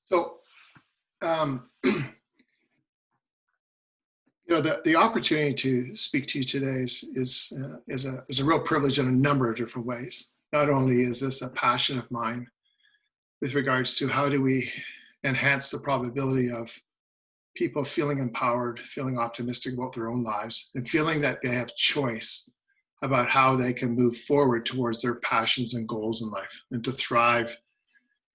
So, the opportunity to speak to you today is a real privilege in a number of different ways. Not only is this a passion of mine with regards to how do we enhance the probability of people feeling empowered, feeling optimistic about their own lives, and feeling that they have choice about how they can move forward towards their passions and goals in life and to thrive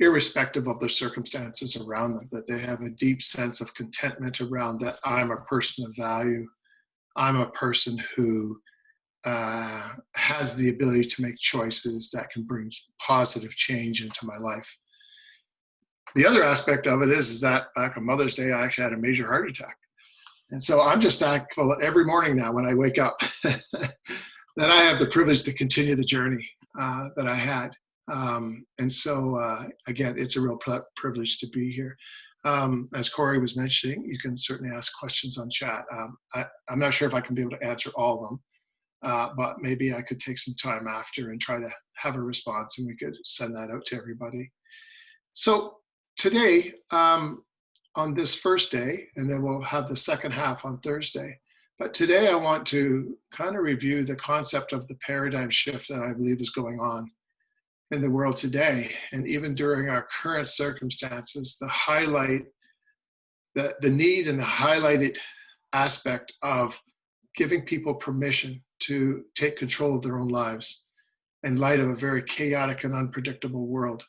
irrespective of the circumstances around them, that they have a deep sense of contentment around that I'm a person of value. I'm a person who has the ability to make choices that can bring positive change into my life. The other aspect of it is that back on Mother's Day, I actually had a major heart attack. And so I'm just thankful every morning now when I wake up that I have the privilege to continue the journey that I had. Again, it's a real privilege to be here. As Corey was mentioning, you can certainly ask questions on chat. I'm not sure if I can be able to answer all of them, but maybe I could take some time after and try to have a response, and we could send that out to everybody. So today, on this first day, and then we'll have the second half on Thursday. But today I want to kind of review the concept of the paradigm shift that I believe is going on in the world today, and even during our current circumstances, the need and the highlighted aspect of giving people permission to take control of their own lives in light of a very chaotic and unpredictable world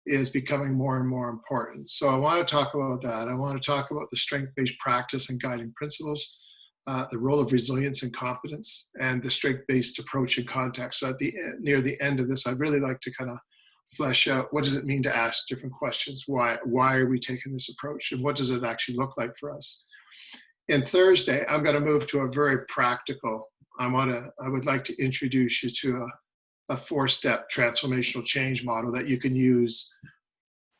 is becoming more and more important. So I want to talk about that. I want to talk about the strength-based practice and guiding principles, the role of resilience and confidence, and the strength-based approach and context. So near the end of this, I'd really like to kind of flesh out what does it mean to ask different questions? Why are we taking this approach? And what does it actually look like for us? In Thursday, I'm going to move to a very practical, I would like to introduce you to a 4-step transformational change model that you can use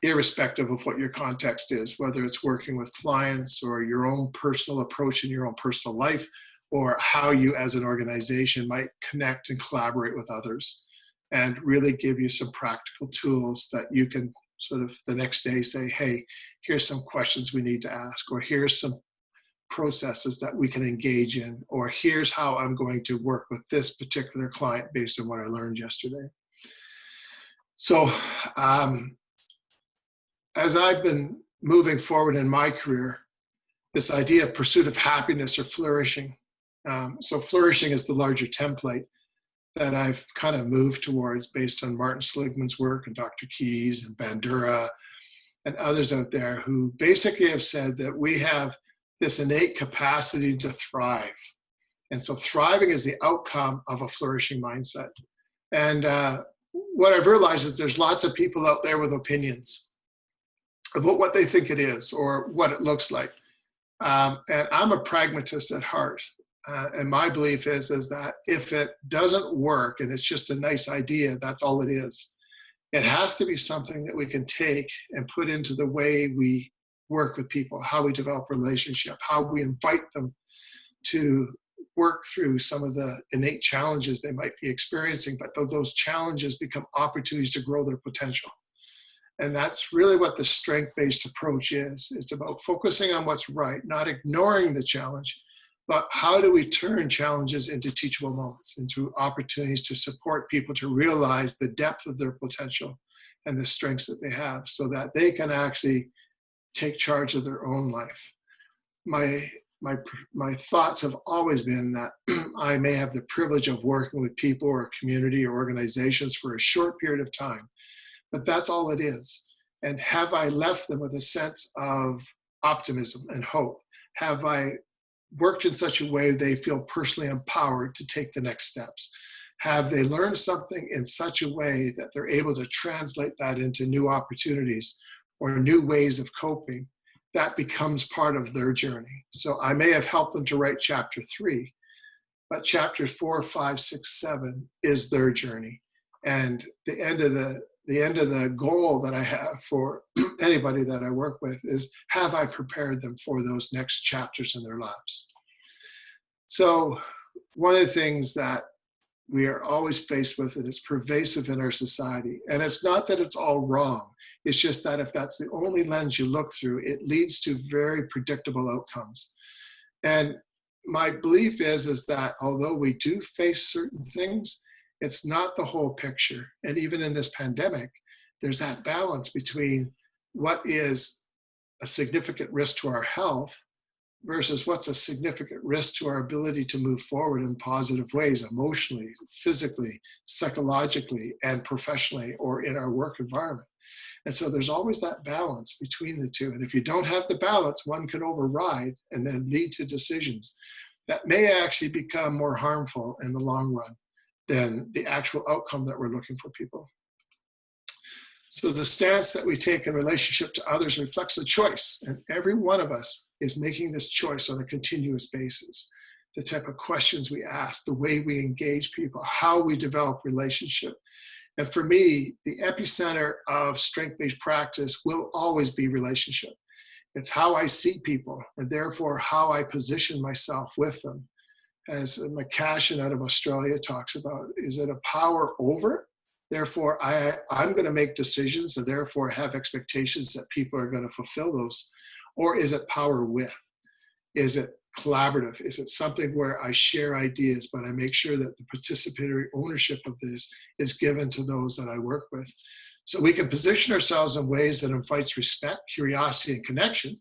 irrespective of what your context is, whether it's working with clients or your own personal approach in your own personal life, or how you as an organization might connect and collaborate with others, and really give you some practical tools that you can sort of the next day say, hey, here's some questions we need to ask, or here's some processes that we can engage in, or here's how I'm going to work with this particular client based on what I learned yesterday. So, as I've been moving forward in my career, this idea of pursuit of happiness or flourishing. So flourishing is the larger template that I've kind of moved towards based on Martin Seligman's work and Dr. Keyes and Bandura and others out there who basically have said that we have this innate capacity to thrive. And so thriving is the outcome of a flourishing mindset. And what I've realized is there's lots of people out there with opinions about what they think it is or what it looks like. And I'm a pragmatist at heart. And my belief is that if it doesn't work and it's just a nice idea, that's all it is. It has to be something that we can take and put into the way we work with people, how we develop relationship, how we invite them to work through some of the innate challenges they might be experiencing, but those challenges become opportunities to grow their potential. And that's really what the strength-based approach is. It's about focusing on what's right, not ignoring the challenge, but how do we turn challenges into teachable moments, into opportunities to support people to realize the depth of their potential and the strengths that they have so that they can actually take charge of their own life. My thoughts have always been that I may have the privilege of working with people or community or organizations for a short period of time, but that's all it is. And have I left them with a sense of optimism and hope? Have I worked in such a way they feel personally empowered to take the next steps? Have they learned something in such a way that they're able to translate that into new opportunities or new ways of coping? That becomes part of their journey. So I may have helped them to write chapter 3, but chapter 4, 5, 6, 7 is their journey. And the end of the goal that I have for anybody that I work with is, have I prepared them for those next chapters in their lives? So one of the things that we are always faced with it. It's pervasive in our society. And it's not that it's all wrong. It's just that if that's the only lens you look through, it leads to very predictable outcomes. And my belief is that although we do face certain things, it's not the whole picture. And even in this pandemic, there's that balance between what is a significant risk to our health versus what's a significant risk to our ability to move forward in positive ways, emotionally, physically, psychologically, and professionally, or in our work environment. And so there's always that balance between the two. And if you don't have the balance, one can override and then lead to decisions that may actually become more harmful in the long run than the actual outcome that we're looking for people. So the stance that we take in relationship to others reflects a choice, and every one of us is making this choice on a continuous basis. The type of questions we ask, the way we engage people, how we develop relationship. And for me, the epicenter of strength-based practice will always be relationship. It's how I see people, and therefore how I position myself with them. As McCashin out of Australia talks about, is it a power over? Therefore, I'm going to make decisions and therefore have expectations that people are going to fulfill those. Or is it power with? Is it collaborative? Is it something where I share ideas, but I make sure that the participatory ownership of this is given to those that I work with? So we can position ourselves in ways that invites respect, curiosity, and connection.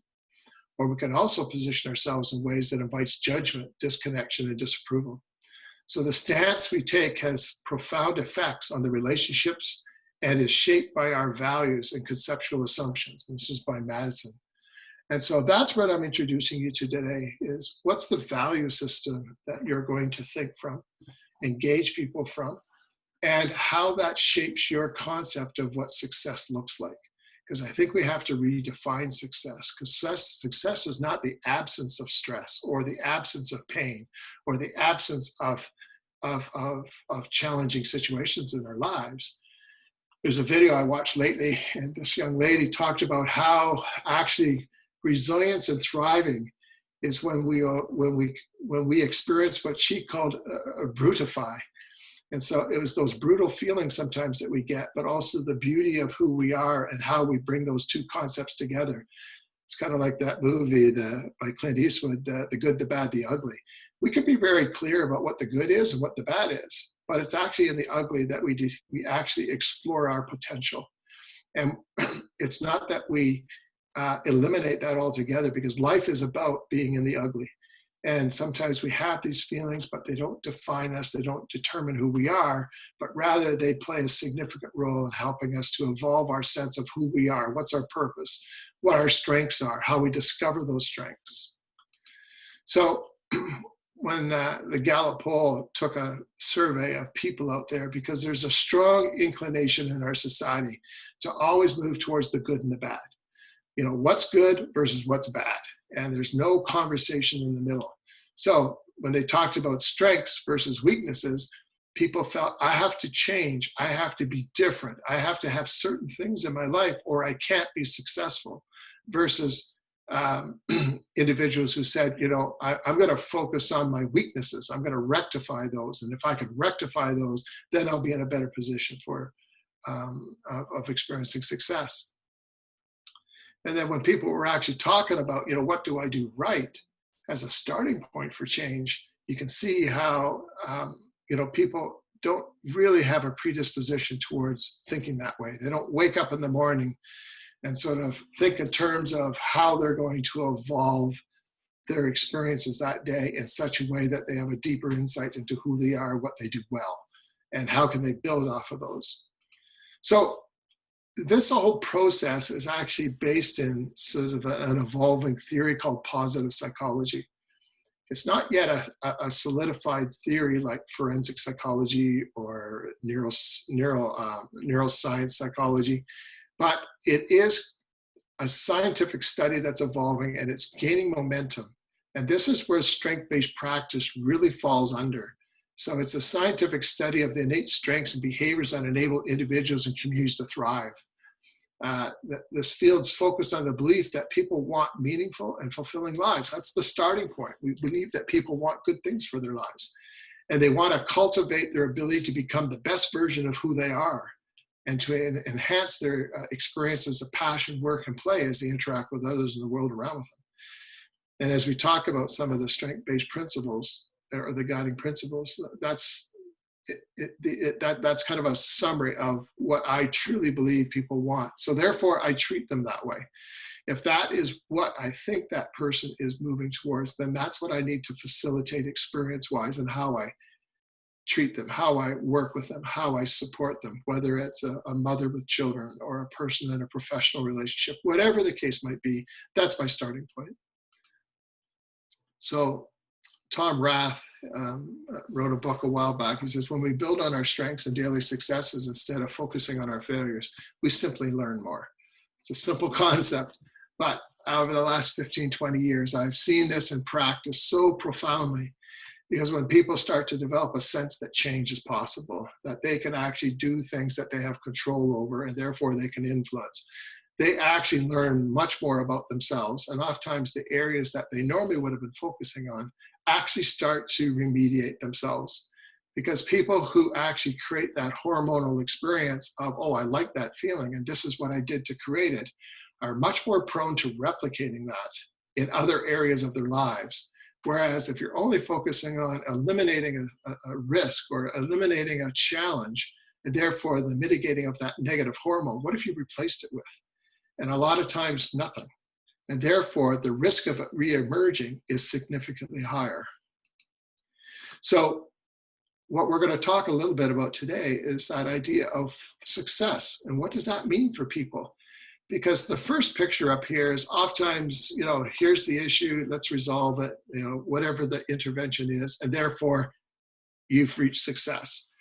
Or we can also position ourselves in ways that invites judgment, disconnection, and disapproval. So the stance we take has profound effects on the relationships and is shaped by our values and conceptual assumptions. This is by Madison. And so that's what I'm introducing you to today is what's the value system that you're going to think from, engage people from, and how that shapes your concept of what success looks like. Because I think we have to redefine success, because success is not the absence of stress or the absence of pain or the absence of challenging situations in our lives. There's a video I watched lately, and this young lady talked about how actually resilience and thriving is when we experience what she called a brutify. And so it was those brutal feelings sometimes that we get, but also the beauty of who we are and how we bring those two concepts together. It's kind of like that movie by Clint Eastwood, The Good, the Bad, the Ugly. We can be very clear about what the good is and what the bad is, but it's actually in the ugly that we actually explore our potential. And it's not that we eliminate that altogether, because life is about being in the ugly. And sometimes we have these feelings, but they don't define us. They don't determine who we are, but rather they play a significant role in helping us to evolve our sense of who we are, what's our purpose, what our strengths are, how we discover those strengths. So when the Gallup poll took a survey of people out there, because there's a strong inclination in our society to always move towards the good and the bad. You know, what's good versus what's bad. And there's no conversation in the middle. So when they talked about strengths versus weaknesses, people felt, I have to change, I have to be different, I have to have certain things in my life or I can't be successful, versus individuals who said, you know, I'm going to focus on my weaknesses, I'm going to rectify those, and if I can rectify those, then I'll be in a better position for of experiencing success. And then when people were actually talking about, you know, what do I do right as a starting point for change, you can see how, you know, people don't really have a predisposition towards thinking that way. They don't wake up in the morning and sort of think in terms of how they're going to evolve their experiences that day in such a way that they have a deeper insight into who they are, what they do well, and how can they build off of those. So this whole process is actually based in sort of an evolving theory called positive psychology. It's not yet a solidified theory like forensic psychology or neuroscience psychology, but it is a scientific study that's evolving and it's gaining momentum. And this is where strength-based practice really falls under. So it's a scientific study of the innate strengths and behaviors that enable individuals and communities to thrive. This field's focused on the belief that people want meaningful and fulfilling lives. That's the starting point. We believe that people want good things for their lives. And they want to cultivate their ability to become the best version of who they are and to enhance their experiences of passion, work, and play as they interact with others in the world around them. And as we talk about some of the strength-based principles or the guiding principles, that's that's kind of a summary of what I truly believe people want. So therefore, I treat them that way. If that is what I think that person is moving towards, then that's what I need to facilitate experience-wise and how I treat them, how I work with them, how I support them, whether it's a mother with children or a person in a professional relationship, whatever the case might be, that's my starting point. So Tom Rath wrote a book a while back. He says, when we build on our strengths and daily successes instead of focusing on our failures, we simply learn more. It's a simple concept, but over the last 15, 20 years, I've seen this in practice so profoundly, because when people start to develop a sense that change is possible, that they can actually do things that they have control over and therefore they can influence, they actually learn much more about themselves. And oftentimes the areas that they normally would have been focusing on actually start to remediate themselves. Because people who actually create that hormonal experience of, oh, I like that feeling and this is what I did to create it, are much more prone to replicating that in other areas of their lives. Whereas if you're only focusing on eliminating a risk or eliminating a challenge, and therefore the mitigating of that negative hormone, what if you replaced it with? And a lot of times, nothing. And therefore, the risk of it re-emerging is significantly higher. So what we're going to talk a little bit about today is that idea of success. And what does that mean for people? Because the first picture up here is oftentimes, here's the issue, let's resolve it, whatever the intervention is, and therefore you've reached success.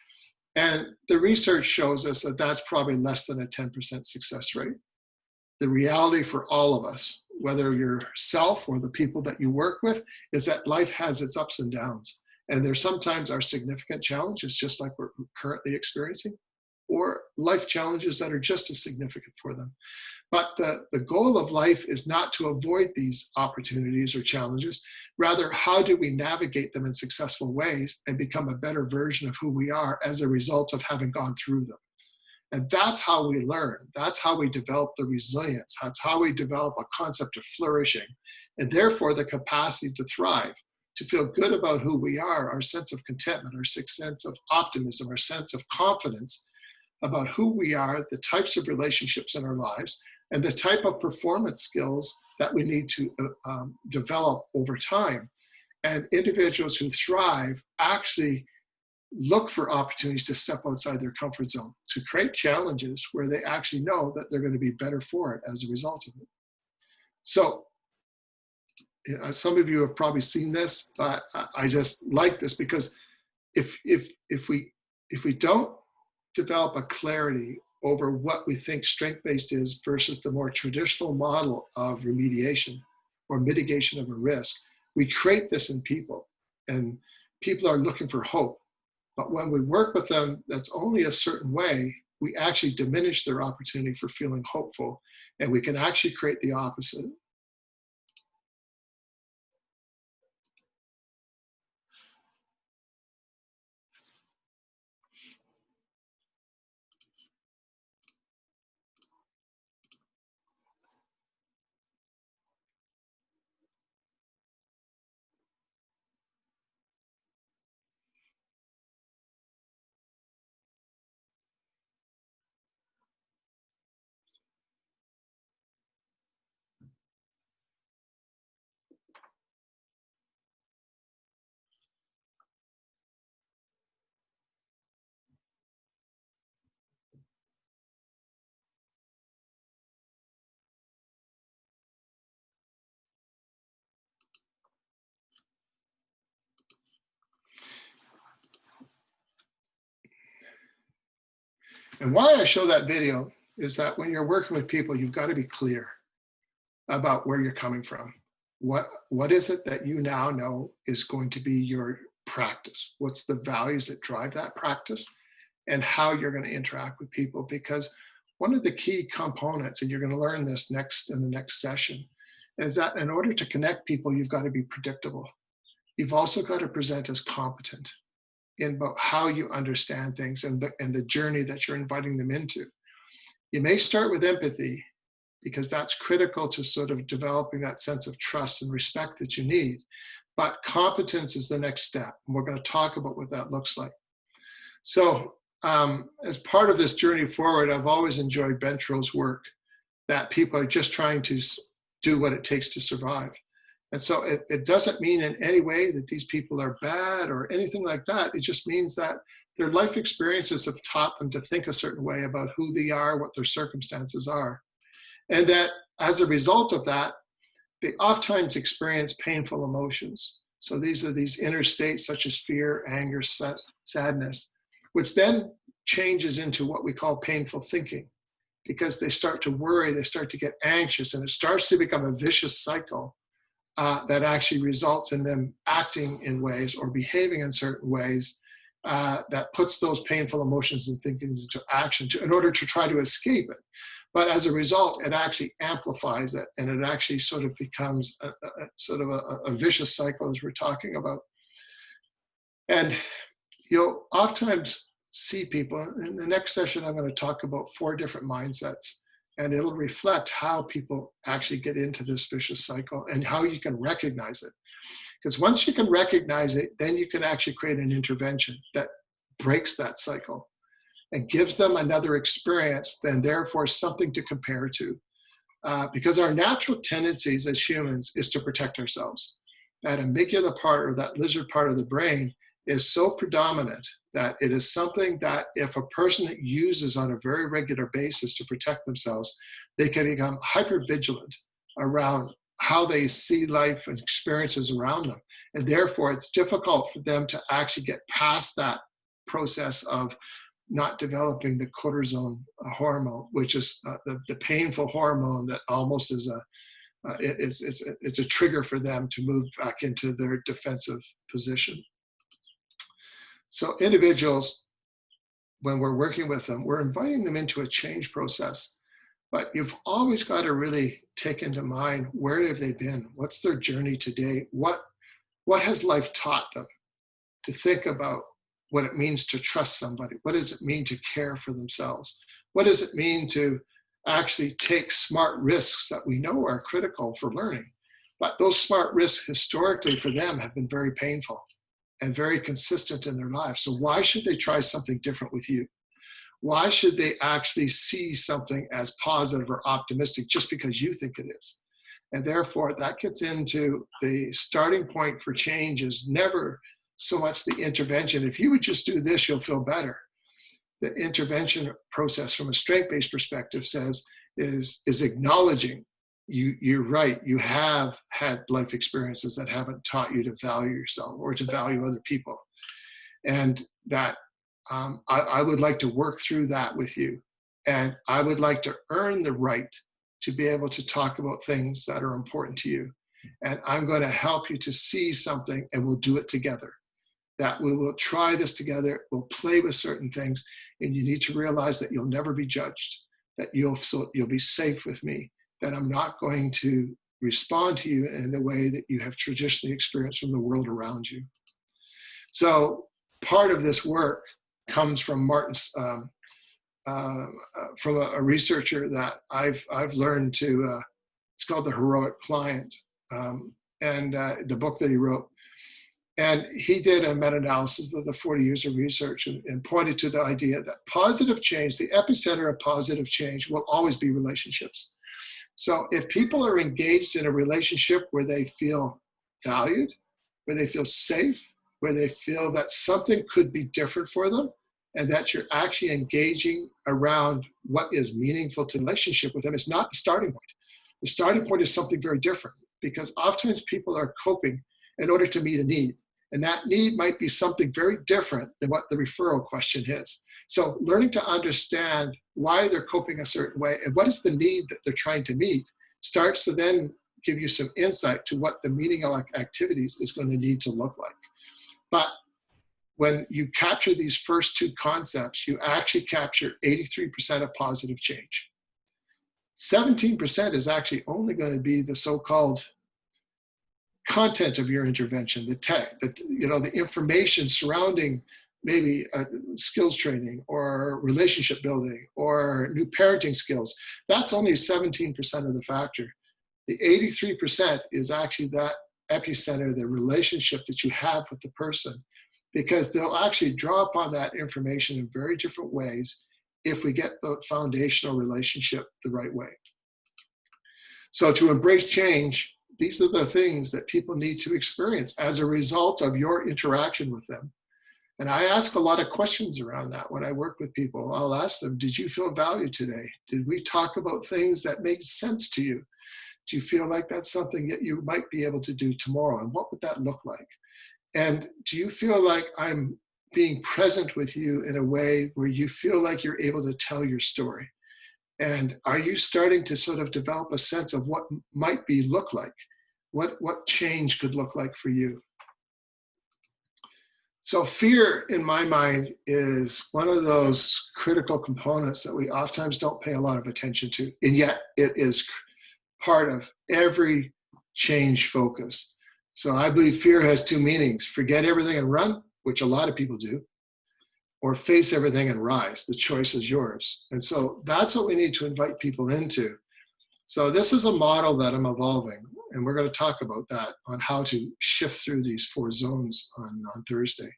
And the research shows us that that's probably less than a 10% success rate. The reality for all of us, whether yourself or the people that you work with, is that life has its ups and downs. And there sometimes are significant challenges, just like we're currently experiencing, or life challenges that are just as significant for them. But the goal of life is not to avoid these opportunities or challenges. Rather, how do we navigate them in successful ways and become a better version of who we are as a result of having gone through them? And that's how we learn. That's how we develop the resilience. That's how we develop a concept of flourishing, and therefore the capacity to thrive, to feel good about who we are, our sense of contentment, our sense of optimism, our sense of confidence about who we are, the types of relationships in our lives, and the type of performance skills that we need to develop over time. And individuals who thrive actually look for opportunities to step outside their comfort zone, to create challenges where they actually know that they're going to be better for it as a result of it. So some of you have probably seen this, but I just like this because if we don't develop a clarity over what we think strength-based is versus the more traditional model of remediation or mitigation of a risk, we create this in people, and people are looking for hope. But when we work with them, that's only a certain way, we actually diminish their opportunity for feeling hopeful, and we can actually create the opposite. And why I show that video is that when you're working with people, you've got to be clear about where you're coming from. What is it that you now know is going to be your practice? What's the values that drive that practice, and how you're going to interact with people? Because one of the key components, and you're going to learn this next in the next session, is that in order to connect people, you've got to be predictable. You've also got to present as competent. in about how you understand things and the journey that you're inviting them into. You may start with empathy because that's critical to sort of developing that sense of trust and respect that you need. But competence is the next step. And we're going to talk about what that looks like. So as part of this journey forward, I've always enjoyed Bentro's work, that people are just trying to do what it takes to survive. And so it doesn't mean in any way that these people are bad or anything like that. It just means that their life experiences have taught them to think a certain way about who they are, what their circumstances are. And that as a result of that, they oftentimes experience painful emotions. So these are these inner states such as fear, anger, sadness, which then changes into what we call painful thinking, because they start to worry, they start to get anxious, and it starts to become a vicious cycle that actually results in them acting in ways or behaving in certain ways that puts those painful emotions and thinkings into action in order to try to escape it. But as a result, it actually amplifies it, and it actually sort of becomes a vicious cycle, as we're talking about. And you'll oftentimes see people, in the next session, I'm going to talk about 4 different mindsets, and it'll reflect how people actually get into this vicious cycle and how you can recognize it. Because once you can recognize it, then you can actually create an intervention that breaks that cycle and gives them another experience, then therefore something to compare to. Because our natural tendencies as humans is to protect ourselves. That amygdala part, or that lizard part of the brain, is so predominant that it is something that if a person uses on a very regular basis to protect themselves, they can become hypervigilant around how they see life and experiences around them. And therefore, it's difficult for them to actually get past that process of not developing the cortisone hormone, which is the painful hormone that almost is it's a trigger for them to move back into their defensive position. So individuals, when we're working with them, we're inviting them into a change process. But you've always got to really take into mind, where have they been? What's their journey today? What has life taught them to think about what it means to trust somebody? What does it mean to care for themselves? What does it mean to actually take smart risks that we know are critical for learning? But those smart risks historically for them have been very painful and very consistent in their lives. So why should they try something different with you? Why should they actually see something as positive or optimistic just because you think it is? And therefore, that gets into the starting point for change is never so much the intervention. If you would just do this, you'll feel better. The intervention process from a strength-based perspective is acknowledging you're right. You have had life experiences that haven't taught you to value yourself or to value other people. And that I would like to work through that with you. And I would like to earn the right to be able to talk about things that are important to you. And I'm going to help you to see something, and we'll do it together. That we will try this together, we'll play with certain things, and you need to realize that you'll never be judged, that you'll be safe with me, that I'm not going to respond to you in the way that you have traditionally experienced from the world around you. So part of this work comes from Martin's, from a researcher that I've learned to, it's called The Heroic Client, and the book that he wrote. And he did a meta-analysis of the 40 years of research and pointed to the idea that positive change, the epicenter of positive change, will always be relationships. So if people are engaged in a relationship where they feel valued, where they feel safe, where they feel that something could be different for them, and that you're actually engaging around what is meaningful to the relationship with them, it's not the starting point. The starting point is something very different, because oftentimes people are coping in order to meet a need. And that need might be something very different than what the referral question is. So learning to understand why they're coping a certain way and what is the need that they're trying to meet starts to then give you some insight to what the meaningful activities is going to need to look like. But when you capture these first 2 concepts, you actually capture 83% of positive change. 17% is actually only going to be the so-called content of your intervention, the information surrounding maybe skills training or relationship building or new parenting skills. That's only 17% of the factor. The 83% is actually that epicenter, the relationship that you have with the person, because they'll actually draw upon that information in very different ways if we get the foundational relationship the right way. So to embrace change, these are the things that people need to experience as a result of your interaction with them. And I ask a lot of questions around that when I work with people. I'll ask them, did you feel valued today? Did we talk about things that made sense to you? Do you feel like that's something that you might be able to do tomorrow? And what would that look like? And do you feel like I'm being present with you in a way where you feel like you're able to tell your story? And are you starting to sort of develop a sense of what might be look like? What change could look like for you? So fear, in my mind, is one of those critical components that we oftentimes don't pay a lot of attention to, and yet it is part of every change focus. So I believe fear has two meanings: forget everything and run, which a lot of people do, or face everything and rise. The choice is yours. And so that's what we need to invite people into. So this is a model that I'm evolving, and we're going to talk about that on how to shift through these 4 zones on Thursday.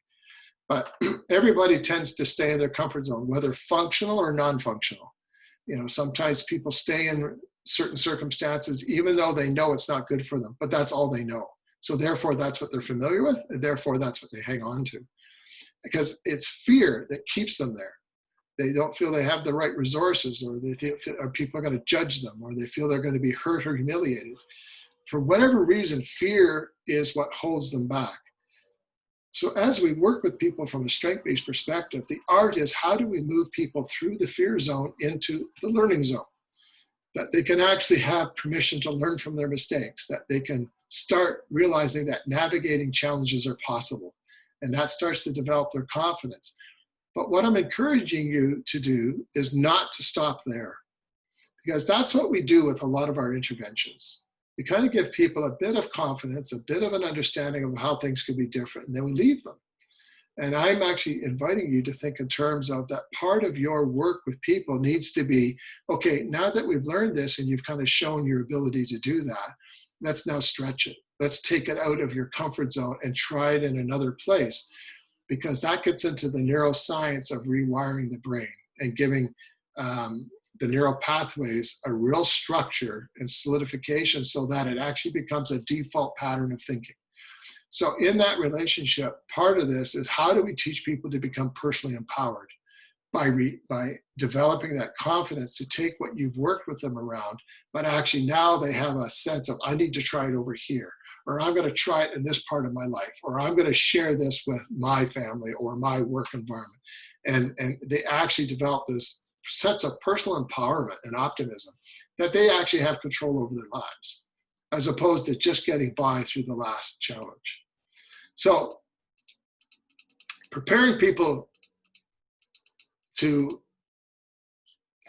But everybody tends to stay in their comfort zone, whether functional or non-functional. You know, sometimes people stay in certain circumstances, even though they know it's not good for them, but that's all they know. So therefore, that's what they're familiar with, and therefore that's what they hang on to. Because it's fear that keeps them there. They don't feel they have the right resources, or they feel or people are going to judge them, or they feel they're going to be hurt or humiliated. For whatever reason, fear is what holds them back. So as we work with people from a strength-based perspective, the art is, how do we move people through the fear zone into the learning zone? That they can actually have permission to learn from their mistakes, that they can start realizing that navigating challenges are possible. And that starts to develop their confidence. But what I'm encouraging you to do is not to stop there, because that's what we do with a lot of our interventions. We kind of give people a bit of confidence, a bit of an understanding of how things could be different, and then we leave them. And I'm actually inviting you to think in terms of that part of your work with people needs to be, okay, now that we've learned this and you've kind of shown your ability to do that, let's now stretch it. Let's take it out of your comfort zone and try it in another place, because that gets into the neuroscience of rewiring the brain and giving the neural pathways a real structure and solidification so that it actually becomes a default pattern of thinking. So in that relationship, part of this is, how do we teach people to become personally empowered by developing that confidence to take what you've worked with them around, but actually now they have a sense of, I need to try it over here, or I'm going to try it in this part of my life, or I'm going to share this with my family or my work environment. And they actually develop this sense of personal empowerment and optimism that they actually have control over their lives, as opposed to just getting by through the last challenge. So preparing people to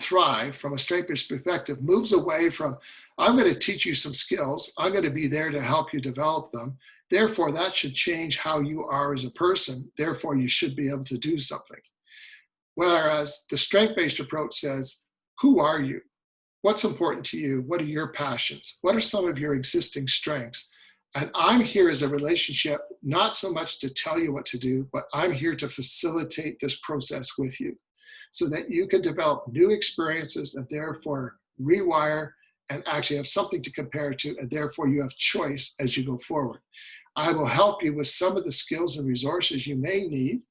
thrive from a strength-based perspective moves away from, I'm going to teach you some skills, I'm going to be there to help you develop them, therefore that should change how you are as a person, therefore you should be able to do something. Whereas the strength-based approach says, who are you? What's important to you? What are your passions? What are some of your existing strengths? And I'm here as a relationship, not so much to tell you what to do, but I'm here to facilitate this process with you so that you can develop new experiences and therefore rewire and actually have something to compare to, and therefore you have choice as you go forward. I will help you with some of the skills and resources you may need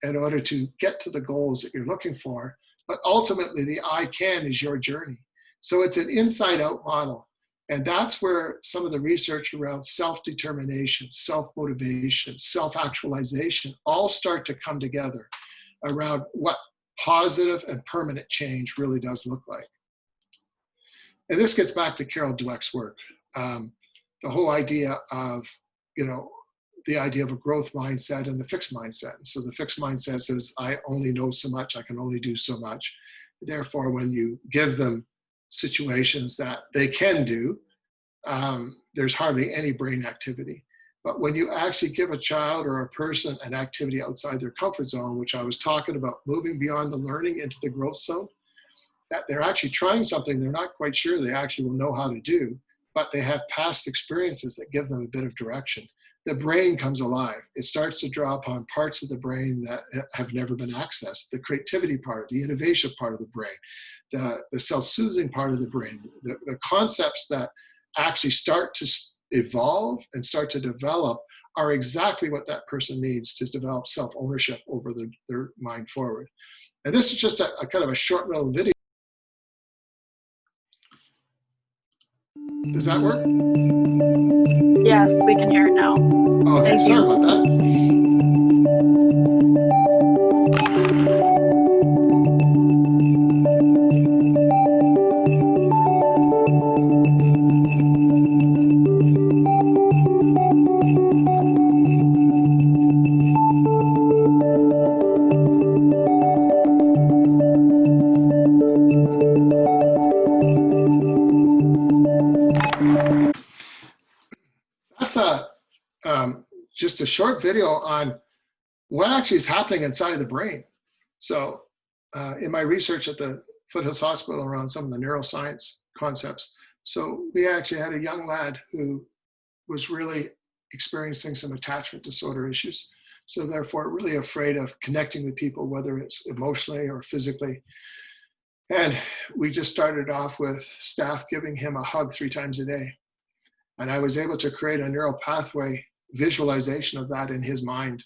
in order to get to the goals that you're looking for, but ultimately the I can is your journey. So it's an inside-out model. And that's where some of the research around self-determination, self-motivation, self-actualization all start to come together around what positive and permanent change really does look like. And this gets back to Carol Dweck's work. The whole idea of, the idea of a growth mindset and the fixed mindset. So the fixed mindset says, I only know so much, I can only do so much. Therefore, when you give them situations that they can do, there's hardly any brain activity. But when you actually give a child or a person an activity outside their comfort zone, which I was talking about, moving beyond the learning into the growth zone, that they're actually trying something they're not quite sure they actually will know how to do, but they have past experiences that give them a bit of direction. The brain comes alive. It starts to draw upon parts of the brain that have never been accessed. The creativity part, the innovation part of the brain, the self-soothing part of the brain, the concepts that actually start to evolve and start to develop are exactly what that person needs to develop self-ownership over their mind forward. And this is just a kind of a short little video. Does that work? Yes, we can hear it now. Okay, Thank sorry you. about that. That's just a short video on what actually is happening inside of the brain. So in my research at the Foothills Hospital around some of the neuroscience concepts, so we actually had a young lad who was really experiencing some attachment disorder issues. So therefore really afraid of connecting with people, whether it's emotionally or physically. And we just started off with staff giving him a hug 3 times a day. And I was able to create a neural pathway visualization of that in his mind,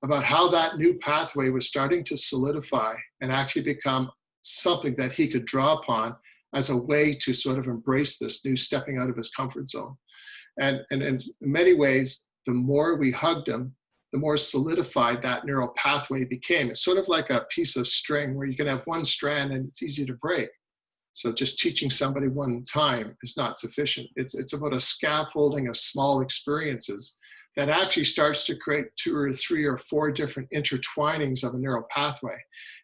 about how that new pathway was starting to solidify and actually become something that he could draw upon as a way to sort of embrace this new stepping out of his comfort zone. And in many ways, the more we hugged him, the more solidified that neural pathway became. It's sort of like a piece of string where you can have one strand and it's easy to break. So just teaching somebody one time is not sufficient. It's about a scaffolding of small experiences that actually starts to create 2 or 3 or 4 different intertwinings of a neural pathway.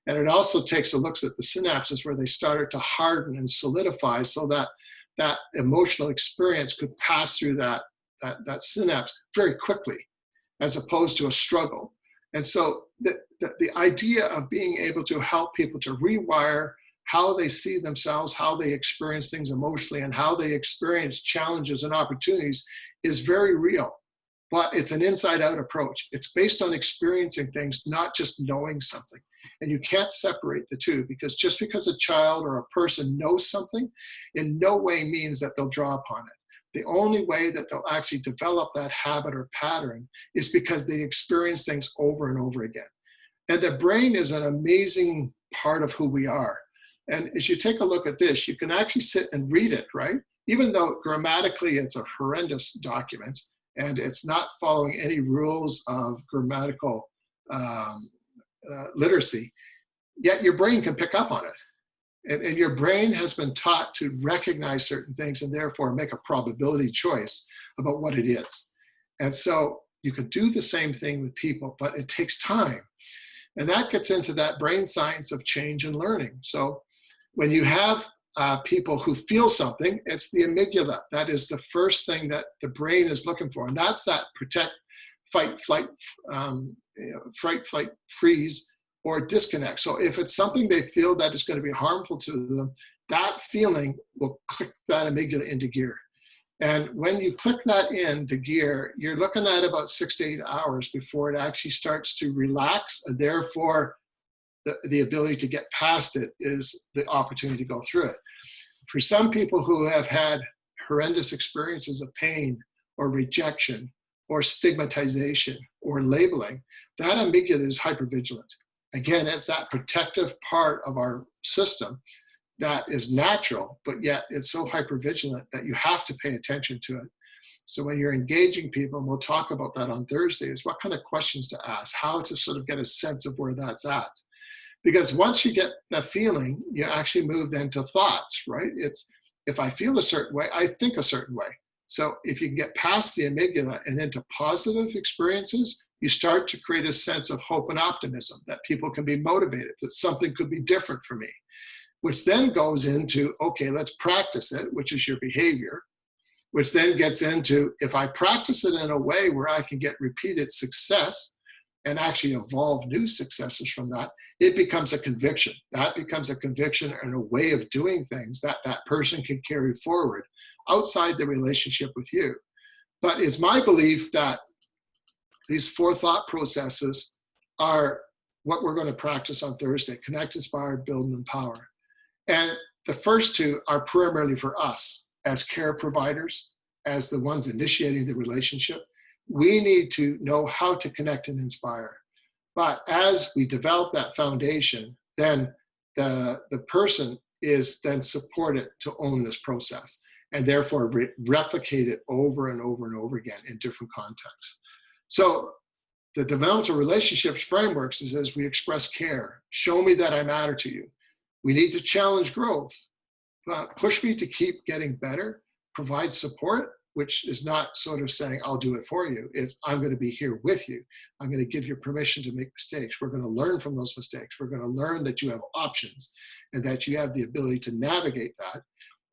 And it also takes a look at the synapses where they started to harden and solidify so that that emotional experience could pass through that synapse very quickly, as opposed to a struggle. And so the idea of being able to help people to rewire how they see themselves, how they experience things emotionally, and how they experience challenges and opportunities is very real. But it's an inside-out approach. It's based on experiencing things, not just knowing something. And you can't separate the two, because just because a child or a person knows something in no way means that they'll draw upon it. The only way that they'll actually develop that habit or pattern is because they experience things over and over again. And the brain is an amazing part of who we are. And as you take a look at this, you can actually sit and read it, right? Even though grammatically it's a horrendous document and it's not following any rules of grammatical literacy, yet your brain can pick up on it. And your brain has been taught to recognize certain things and therefore make a probability choice about what it is. And so you can do the same thing with people, but it takes time. And that gets into that brain science of change and learning. So when you have people who feel something, it's the amygdala. That is the first thing that the brain is looking for. And that's that protect, fight, flight, fright, flight, freeze, or disconnect. So if it's something they feel that is going to be harmful to them, that feeling will click that amygdala into gear. And when you click that into gear, you're looking at about 6 to 8 hours before it actually starts to relax, and therefore the ability to get past it is the opportunity to go through it. For some people who have had horrendous experiences of pain or rejection or stigmatization or labeling, that amygdala is hypervigilant. Again, it's that protective part of our system that is natural, but yet it's so hypervigilant that you have to pay attention to it. So when you're engaging people, and we'll talk about that on Thursday, is what kind of questions to ask, how to sort of get a sense of where that's at. Because once you get that feeling, you actually move then to thoughts, right? It's, if I feel a certain way, I think a certain way. So if you can get past the amygdala and into positive experiences, you start to create a sense of hope and optimism, that people can be motivated, that something could be different for me, which then goes into, okay, let's practice it, which is your behavior, which then gets into, if I practice it in a way where I can get repeated success and actually evolve new successes from that, it becomes a conviction. That becomes a conviction and a way of doing things that that person can carry forward outside the relationship with you. But it's my belief that these 4 thought processes are what we're going to practice on Thursday: connect, inspire, build, and empower. And the first 2 are primarily for us as care providers, as the ones initiating the relationship. We need to know how to connect and inspire. But as we develop that foundation, then the person is then supported to own this process, and therefore replicate it over and over and over again in different contexts. So the developmental relationships frameworks is as we express care. Show me that I matter to you. We need to challenge growth. Push me to keep getting better. Provide support, which is not sort of saying, I'll do it for you. It's, I'm going to be here with you. I'm going to give you permission to make mistakes. We're going to learn from those mistakes. We're going to learn that you have options and that you have the ability to navigate that,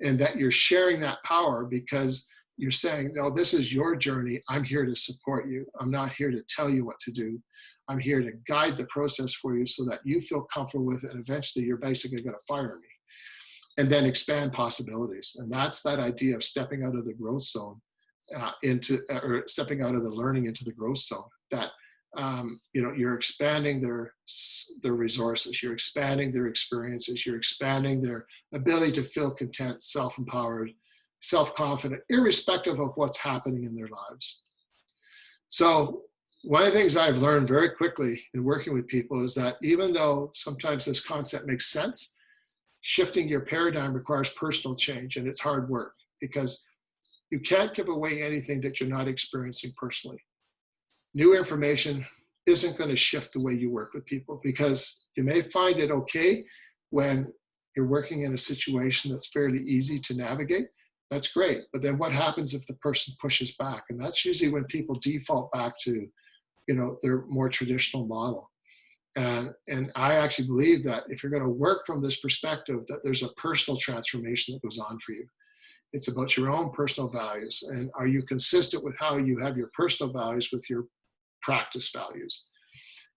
and that you're sharing that power because you're saying, no, this is your journey. I'm here to support you. I'm not here to tell you what to do. I'm here to guide the process for you so that you feel comfortable with it. And eventually you're basically going to fire me and then expand possibilities. And that's that idea of stepping out of the growth zone or stepping out of the learning into the growth zone, that you're expanding their resources, you're expanding their experiences, you're expanding their ability to feel content, self-empowered, self-confident, irrespective of what's happening in their lives. So one of the things I've learned very quickly in working with people is that even though sometimes this concept makes sense, shifting your paradigm requires personal change, and it's hard work because you can't give away anything that you're not experiencing personally. New information isn't going to shift the way you work with people, because you may find it okay when you're working in a situation that's fairly easy to navigate. That's great. But then what happens if the person pushes back? And that's usually when people default back to, their more traditional model. And I actually believe that if you're going to work from this perspective, that there's a personal transformation that goes on for you. It's about your own personal values. And are you consistent with how you have your personal values with your practice values?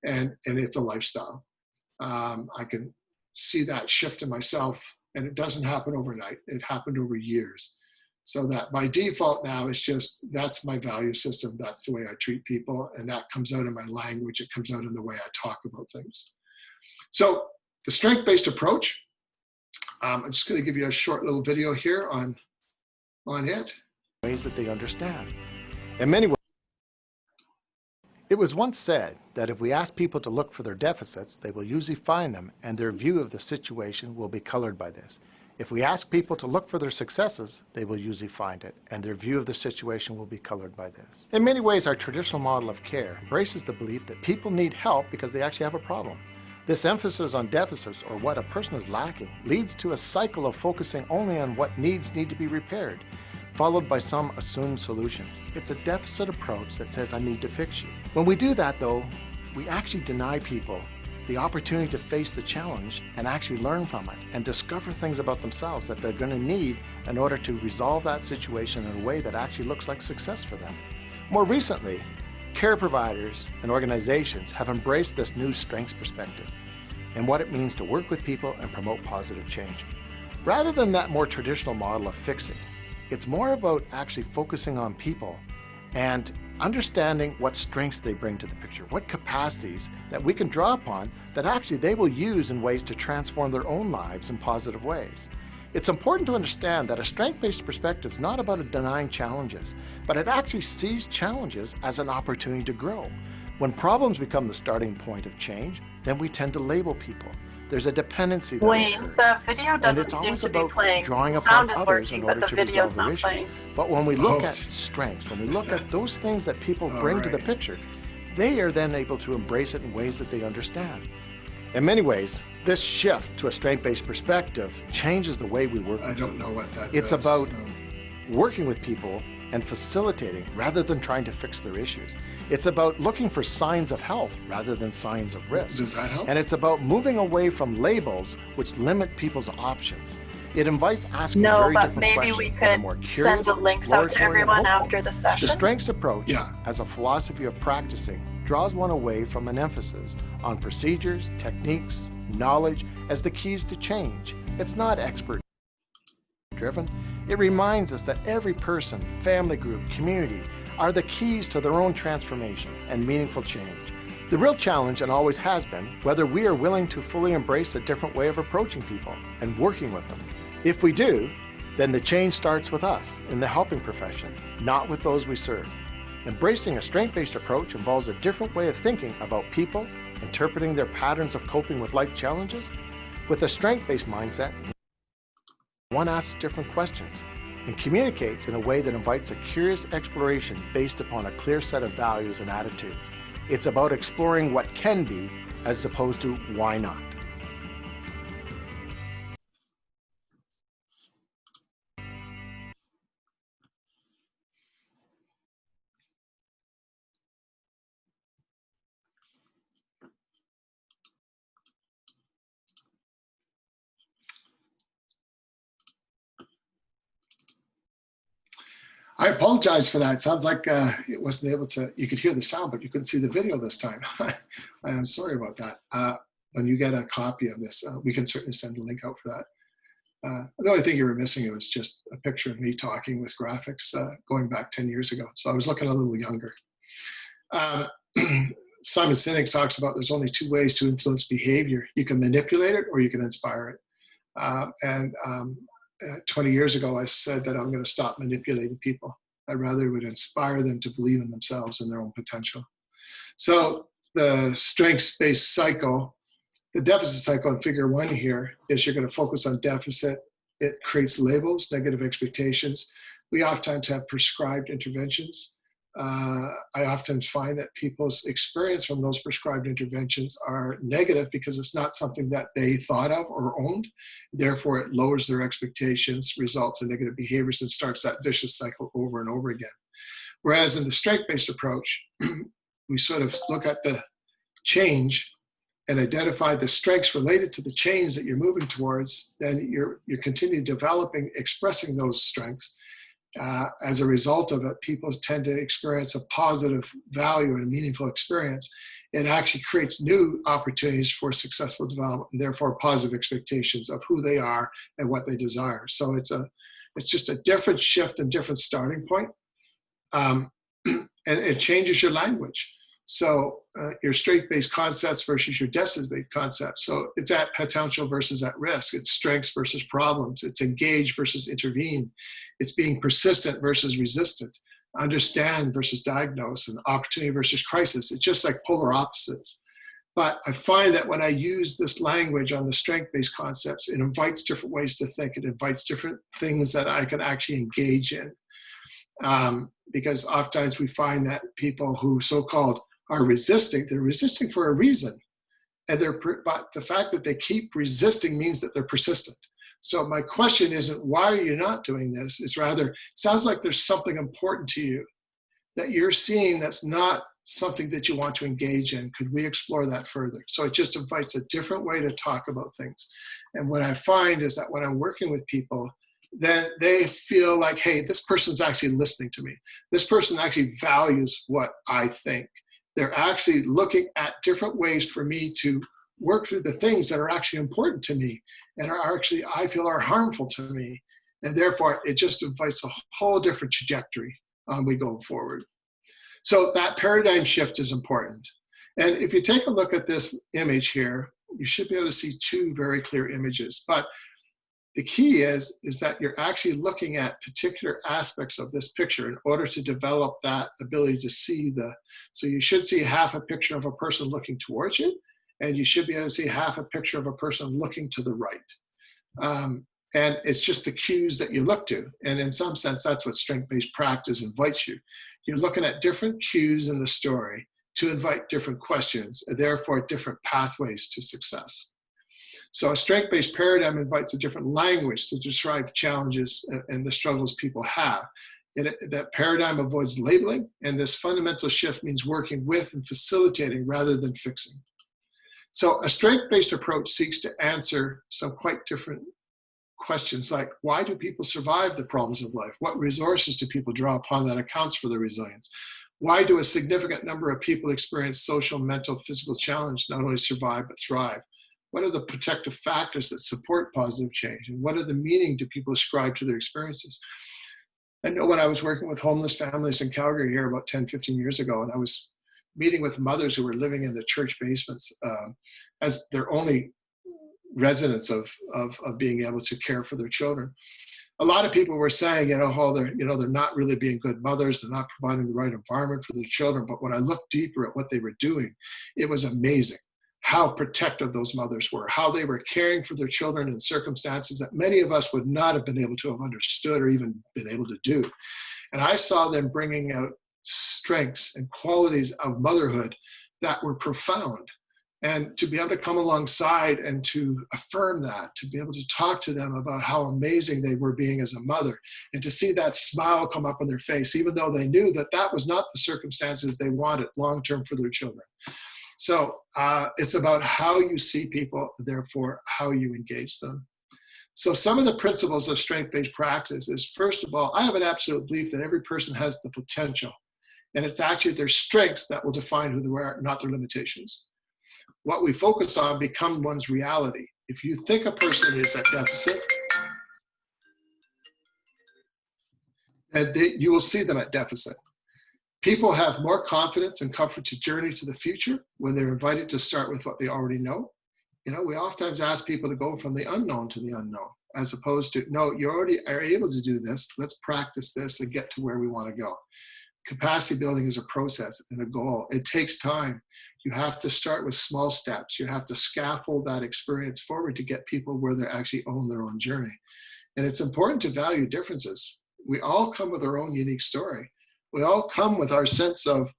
And it's a lifestyle. I can see that shift in myself, and it doesn't happen overnight. It happened over years. So that by default now, it's just, that's my value system. That's the way I treat people. And that comes out in my language. It comes out in the way I talk about things. So the strength-based approach, I'm just going to give you a short little video here on it. Ways that they understand. In many ways, it was once said that if we ask people to look for their deficits, they will usually find them, and their view of the situation will be colored by this. If we ask people to look for their successes, they will usually find it, and their view of the situation will be colored by this. In many ways, our traditional model of care embraces the belief that people need help because they actually have a problem. This emphasis on deficits, or what a person is lacking, leads to a cycle of focusing only on what needs need to be repaired, followed by some assumed solutions. It's a deficit approach that says, I need to fix you. When we do that, though, we actually deny people the opportunity to face the challenge and actually learn from it and discover things about themselves that they're going to need in order to resolve that situation in a way that actually looks like success for them. More recently, care providers and organizations have embraced this new strengths perspective and what it means to work with people and promote positive change. Rather than that more traditional model of fixing, it's more about actually focusing on people and understanding what strengths they bring to the picture, what capacities that we can draw upon that actually they will use in ways to transform their own lives in positive ways. It's important to understand that a strength-based perspective is not about denying challenges, but it actually sees challenges as an opportunity to grow. When problems become the starting point of change, then we tend to label people. There's a dependency that Wayne, occurs. the video doesn't it's seem always to be about playing. drawing The upon sound is others working, in but order the to video's resolve their not issues. playing. But when we look Oh. at strengths, when we look at those things that people bring to the right. picture, they are then able to embrace it in ways that they understand. In many ways, this shift to a strength-based perspective changes the way we work I with don't people. know what that It's does. about working with people and facilitating rather than trying to fix their issues. It's about looking for signs of health rather than signs of risk. Does that help? And it's about moving away from labels which limit people's options. It invites asking No, very but different maybe we questions that are could more send curious, the links out to exploratory, and everyone hopeful. after the The session. strengths approach, Yeah. as a philosophy of practicing, draws one away from an emphasis on procedures, techniques, knowledge as the keys to change. It's not expert driven. It reminds us that every person, family group, community are the keys to their own transformation and meaningful change. The real challenge, and always has been, whether we are willing to fully embrace a different way of approaching people and working with them. If we do, then the change starts with us in the helping profession, not with those we serve. Embracing a strength-based approach involves a different way of thinking about people, interpreting their patterns of coping with life challenges. With a strength-based mindset, one asks different questions and communicates in a way that invites a curious exploration based upon a clear set of values and attitudes. It's about exploring what can be as opposed to why not. I apologize for that. It sounds like it wasn't able to, you could hear the sound, but you couldn't see the video this time. I am sorry about that. When you get a copy of this, we can certainly send a link out for that. The only thing you were missing was just a picture of me talking with graphics going back 10 years ago. So I was looking a little younger. Simon Sinek talks about there's only two ways to influence behavior. You can manipulate it or you can inspire it. 20 years ago, I said that I'm going to stop manipulating people. I rather would inspire them to believe in themselves and their own potential. So the strengths-based cycle, the deficit cycle in figure 1 here is you're going to focus on deficit. It creates labels, negative expectations. We oftentimes have prescribed interventions. I often find that people's experience from those prescribed interventions are negative because it's not something that they thought of or owned. Therefore, it lowers their expectations, results in negative behaviors, and starts that vicious cycle over and over again. Whereas in the strength-based approach, we sort of look at the change and identify the strengths related to the change that you're moving towards, then you're continuing developing, expressing those strengths. As a result of it, people tend to experience a positive value and a meaningful experience. It actually creates new opportunities for successful development and therefore positive expectations of who they are and what they desire. So it's just a different shift and different starting point. And it changes your language. So your strength-based concepts versus your deficit-based concepts. So it's at potential versus at risk. It's strengths versus problems. It's engage versus intervene. It's being persistent versus resistant. Understand versus diagnose, and opportunity versus crisis. It's just like polar opposites. But I find that when I use this language on the strength-based concepts, it invites different ways to think. It invites different things that I can actually engage in. Because oftentimes we find that people who so-called are resisting, they're resisting for a reason. And but the fact that they keep resisting means that they're persistent. So my question isn't, why are you not doing this? It's rather, it sounds like there's something important to you that you're seeing that's not something that you want to engage in. Could we explore that further? So it just invites a different way to talk about things. And what I find is that when I'm working with people, then they feel like, hey, this person's actually listening to me. This person actually values what I think. They're actually looking at different ways for me to work through the things that are actually important to me and are actually, I feel, are harmful to me. And therefore, it just invites a whole different trajectory we go forward. So that paradigm shift is important. And if you take a look at this image here, you should be able to see two very clear images. But the key is that you're actually looking at particular aspects of this picture in order to develop that ability to see so you should see half a picture of a person looking towards you, and you should be able to see half a picture of a person looking to the right. And it's just the cues that you look to. And in some sense, that's what strength-based practice invites you. You're looking at different cues in the story to invite different questions, and therefore different pathways to success. So a strength-based paradigm invites a different language to describe challenges and the struggles people have. That paradigm avoids labeling, and this fundamental shift means working with and facilitating rather than fixing. So a strength-based approach seeks to answer some quite different questions like, why do people survive the problems of life? What resources do people draw upon that accounts for their resilience? Why do a significant number of people experience social, mental, physical challenge, not only survive, but thrive? What are the protective factors that support positive change? And what are the meaning do people ascribe to their experiences? I know when I was working with homeless families in Calgary here about 10, 15 years ago, and I was meeting with mothers who were living in the church basements as their only residence of being able to care for their children. A lot of people were saying, oh, they're not really being good mothers, they're not providing the right environment for their children. But when I looked deeper at what they were doing, it was amazing how protective those mothers were, how they were caring for their children in circumstances that many of us would not have been able to have understood or even been able to do. And I saw them bringing out strengths and qualities of motherhood that were profound. And to be able to come alongside and to affirm that, to be able to talk to them about how amazing they were being as a mother, and to see that smile come up on their face, even though they knew that that was not the circumstances they wanted long-term for their children. So it's about how you see people, therefore how you engage them. So some of the principles of strength-based practice is, first of all, I have an absolute belief that every person has the potential, and it's actually their strengths that will define who they are, not their limitations. What we focus on becomes one's reality. If you think a person is at deficit, you will see them at deficit. People have more confidence and comfort to journey to the future when they're invited to start with what they already know. We oftentimes ask people to go from the unknown to the unknown, as opposed to, no, you already are able to do this. Let's practice this and get to where we want to go. Capacity building is a process and a goal. It takes time. You have to start with small steps. You have to scaffold that experience forward to get people where they actually own their own journey. And it's important to value differences. We all come with our own unique story. We all come with our sense of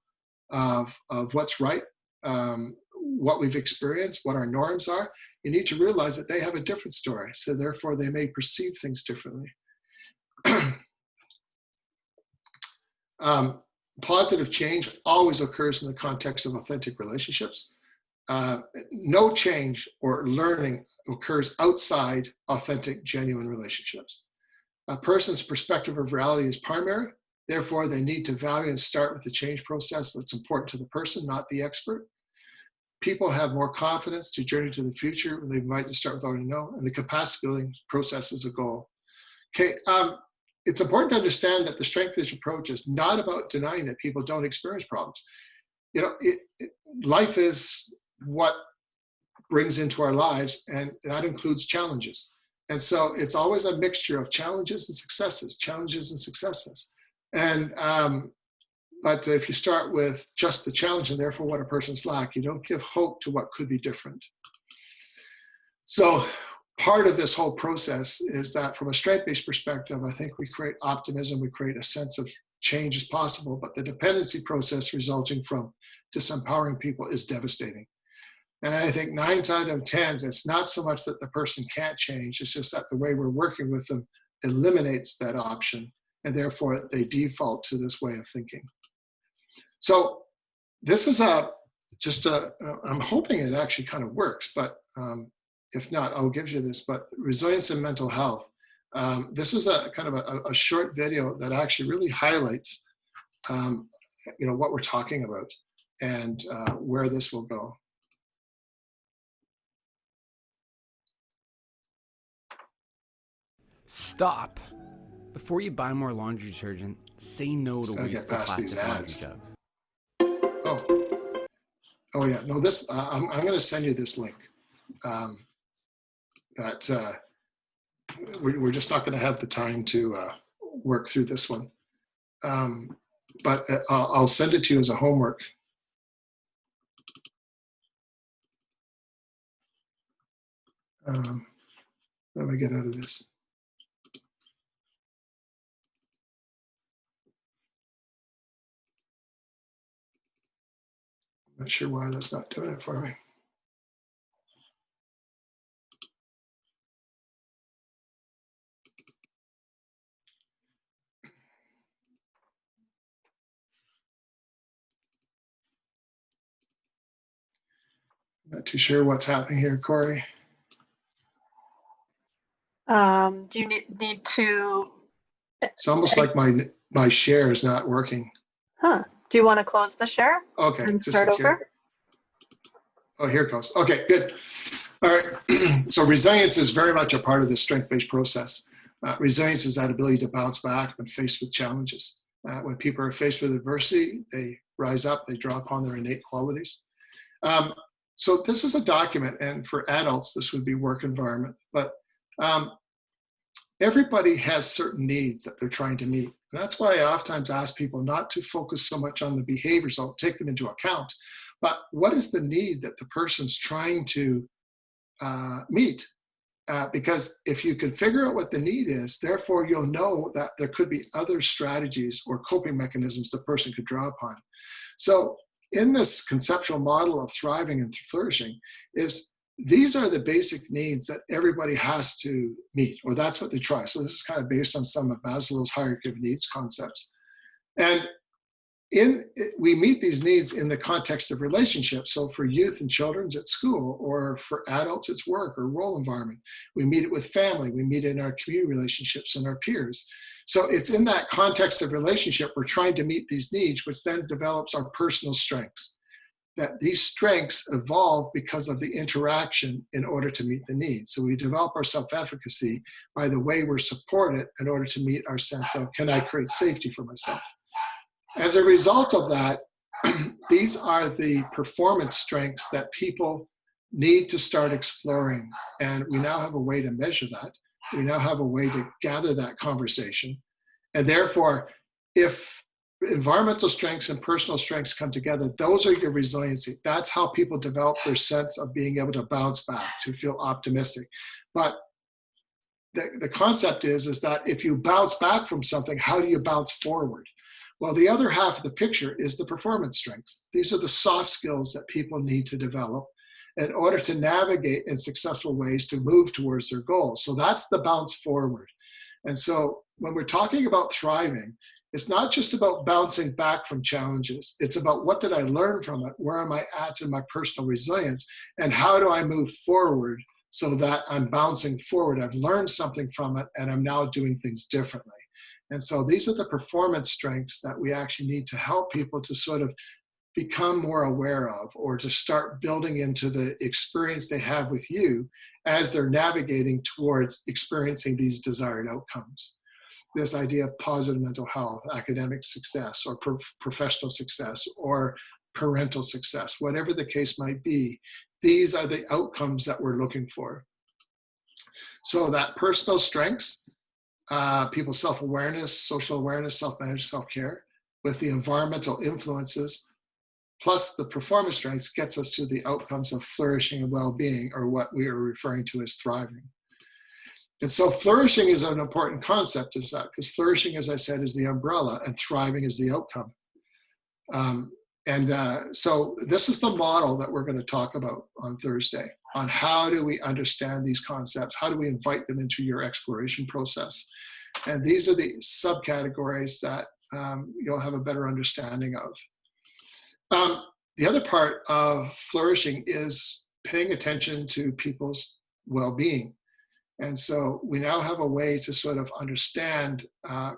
what's right, what we've experienced, what our norms are. You need to realize that they have a different story. So therefore, they may perceive things differently. Positive change always occurs in the context of authentic relationships. No change or learning occurs outside authentic, genuine relationships. A person's perspective of reality is primary. Therefore, they need to value and start with the change process that's important to the person, not the expert. People have more confidence to journey to the future when they invite to start with already know, and the capacity building process is a goal. Okay. It's important to understand that the strength-based approach is not about denying that people don't experience problems. Life is what brings into our lives, and that includes challenges. And so it's always a mixture of challenges and successes, challenges and successes. And but if you start with just the challenge and therefore what a person's lack, you don't give hope to what could be different. So part of this whole process is that from a strength-based perspective, I think we create optimism, we create a sense of change is possible, but the dependency process resulting from disempowering people is devastating. And I think 9 out of 10, it's not so much that the person can't change, it's just that the way we're working with them eliminates that option, and therefore they default to this way of thinking. So this is I'm hoping it actually kind of works, but if not, I'll give you this, but resilience and mental health. This is a kind of a short video that actually really highlights, what we're talking about and where this will go. Stop. Before you buy more laundry detergent, say no to wasteful plastic laundry jugs. Oh yeah, no, this, I'm going to send you this link. We're just not going to have the time to work through this one. But I'll send it to you as a homework. What do I get out of this? I'm not sure why that's not doing it for me. Not too sure what's happening here, Corey. Do you need to? It's almost like my share is not working. Huh? Do you want to close the share Okay, and just start like here. over? Oh, here it goes. Okay, good. All right. So resilience is very much a part of the strength-based process. Resilience is that ability to bounce back when faced with challenges. When people are faced with adversity, they rise up, they draw upon their innate qualities. So this is a document, and for adults, this would be work environment, but everybody has certain needs that they're trying to meet. And that's why I oftentimes ask people not to focus so much on the behaviors. I'll take them into account, but what is the need that the person's trying to meet? Because if you can figure out what the need is, therefore you'll know that there could be other strategies or coping mechanisms the person could draw upon. So in this conceptual model of thriving and flourishing is these are the basic needs that everybody has to meet, or that's what they try. So this is kind of based on some of Maslow's hierarchy of needs concepts. And we meet these needs in the context of relationships. So for youth and children, it's school, or for adults, it's work or role environment. We meet it with family. We meet it in our community relationships and our peers. So it's in that context of relationship, we're trying to meet these needs, which then develops our personal strengths. That these strengths evolve because of the interaction in order to meet the needs. So we develop our self-efficacy by the way we're supported in order to meet our sense of, can I create safety for myself? As a result of that, these are the performance strengths that people need to start exploring. And we now have a way to measure that. We now have a way to gather that conversation. And therefore, if environmental strengths and personal strengths come together, those are your resiliency. That's how people develop their sense of being able to bounce back, to feel optimistic. But the concept is that if you bounce back from something, how do you bounce forward? Well, the other half of the picture is the performance strengths. These are the soft skills that people need to develop in order to navigate in successful ways to move towards their goals. So that's the bounce forward. And so when we're talking about thriving, it's not just about bouncing back from challenges. It's about what did I learn from it? Where am I at in my personal resilience? And how do I move forward so that I'm bouncing forward? I've learned something from it and I'm now doing things differently. And so these are the performance strengths that we actually need to help people to sort of become more aware of, or to start building into the experience they have with you as they're navigating towards experiencing these desired outcomes. This idea of positive mental health, academic success, or professional success, or parental success, whatever the case might be, these are the outcomes that we're looking for. So that personal strengths, people's self-awareness, social awareness, self-management, self-care, with the environmental influences, plus the performance strengths gets us to the outcomes of flourishing and well-being, or what we are referring to as thriving. And so flourishing is an important concept of that, because flourishing, as I said, is the umbrella and thriving is the outcome. So this is the model that we're going to talk about on Thursday, on how do we understand these concepts? How do we invite them into your exploration process? And these are the subcategories that you'll have a better understanding of. The other part of flourishing is paying attention to people's well-being. And so we now have a way to sort of understand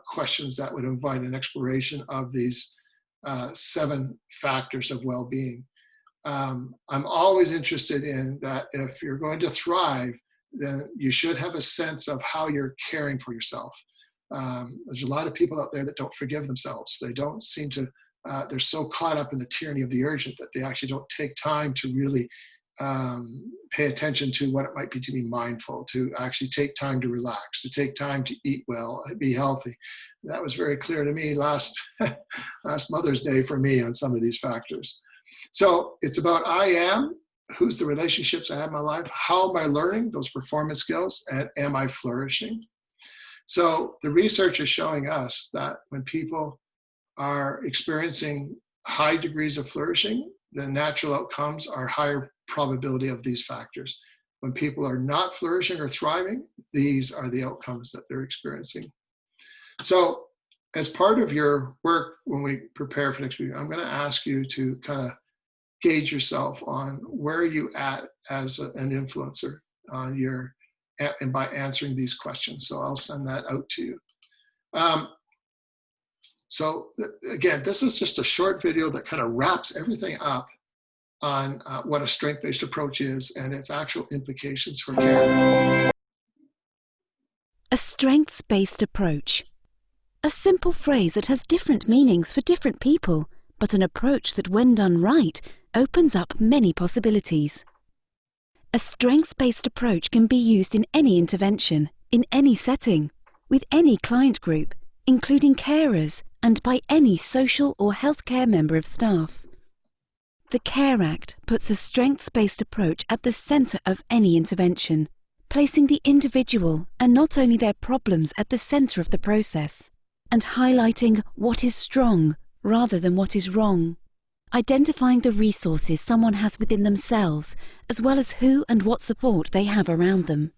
questions that would invite an exploration of these 7 factors of well-being. I'm always interested in that if you're going to thrive, then you should have a sense of how you're caring for yourself. There's a lot of people out there that don't forgive themselves. They don't seem to, they're so caught up in the tyranny of the urgent that they actually don't take time to really pay attention to what it might be to be mindful, to actually take time to relax, to take time to eat well, be healthy. That was very clear to me last Mother's Day for me on some of these factors. So it's about I am, who's the relationships I have in my life, how am I learning those performance skills, and am I flourishing? So the research is showing us that when people are experiencing high degrees of flourishing, the natural outcomes are higher probability of these factors. When people are not flourishing or thriving, these are the outcomes that they're experiencing. So as part of your work, when we prepare for next week, I'm going to ask you to kind of gauge yourself on where are you at as an influencer on your, and by answering these questions. So I'll send that out to you. So again, this is just a short video that kind of wraps everything up on what a strength-based approach is and its actual implications for care. A strengths-based approach. A simple phrase that has different meanings for different people, but an approach that, when done right, opens up many possibilities. A strengths-based approach can be used in any intervention, in any setting, with any client group, including carers, and by any social or healthcare member of staff. The CARE Act puts a strengths-based approach at the centre of any intervention, placing the individual and not only their problems at the centre of the process, and highlighting what is strong rather than what is wrong, identifying the resources someone has within themselves as well as who and what support they have around them.